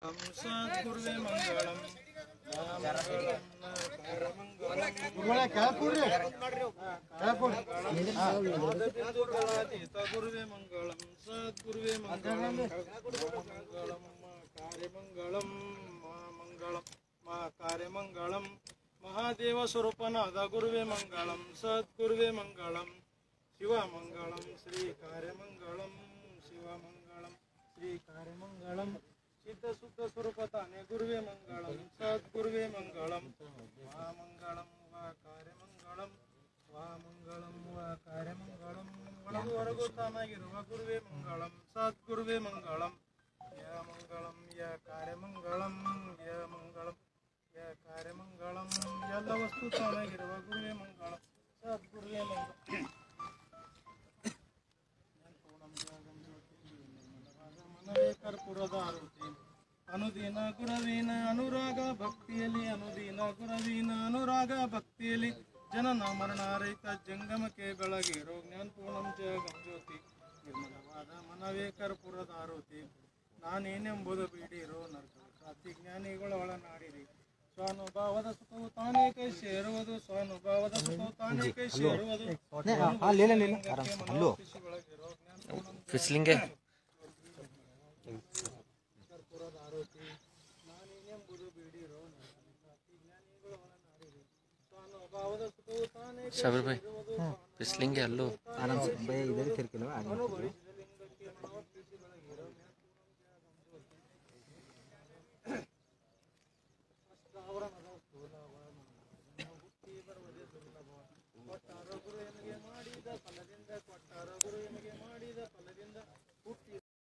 सद्गुरुवे मंगलम गुरुवाला क्या कोड रे क्या कोड गुरुवे मंगलम सद्गुरुवे मंगलम मंगलम कार्य मंगलम कार्य मंगलम महादेव स्वरूपनाथ गुरुवे मंगलम सद्गुरुवे मंगलम शिवा मंगलम श्री कार्य मंगलम शिवा मंगलम श्री कार्य मंगलम सिद्ध शुद्ध स्वरूपताने गुरुवे मंगलम सद्गुरुवे मंगलम महामंगलम वा कार्य मंगलम ಮಂಗಳಂ ವಾ ಕಾರ್ಯ ಮಂಗಳಂ ಒಳಗು ಹೊರಗು ತಾನಾಗಿರುವ ಗುರುವೇ ಮಂಗಳಂ ಸದ್ಗುರುವೇ ಮಂಗಳಂ ಯ ಮಂಗಳಂ ಯ ಕಾರ್ಯ ಮಂಗಳಂ ಯ ಮಂಗಳಂ ಯ ಕಾರ್ಯ ಮಂಗಳಂ ಎಲ್ಲ ವಸ್ತು ತಾನಾಗಿರುವ ಗುರುವೇ ಮಂಗಳಂ ಸದ್ಗುರುವೇ ಮಂಗಳಂ ಮನವೇ ಕರ್ಪೂರದ ಆರತಿ ಅನುದಿನ ಗುರವಿನ ಅನುರಾಗ ಭಕ್ತಿಯಲ್ಲಿ ಅನುದಿನ ಗುರವಿನ ಅನುರಾಗ ಭಕ್ತಿಯಲ್ಲಿ ಜನನ ಮರಣ ರಹಿತ ಜಂಗಮಕ್ಕೆ ಬೆಳಗಿರೋ ಜ್ಞಾನಪೂರ್ಣಂ ಜಗಂ ಜ್ಯೋತಿ ನಿರ್ಮಲವಾದ ಮನವೇ ಕರ್ಪೂರದ ಆರತಿ ನಾನೇನೆಂಬುದು ಬಿಡಿರೋ ನರಕ ಜ್ಞಾನಿಗಳ ಒಳನಾಡಿರಿ ಸ್ವಾನುಭಾವದ ಸುಖವು ತಾನೇ ಕೈ ಸೇರುವುದು ಸ್ವಾನುಭಾವದ ಸುಖವು ತಾನೇ ಕೈ ಸೇರುವುದು ಕರ್ಪೂರದ ಆರತಿ ನಾನೇನೆಂಬುದು ಬಿಡಿರೋ साबिर भाई फिसलेंगे हल्लो आराम से भैया इधर ही थिरके लो आगे ಮಾಡಿದ ಫಲದಿಂದ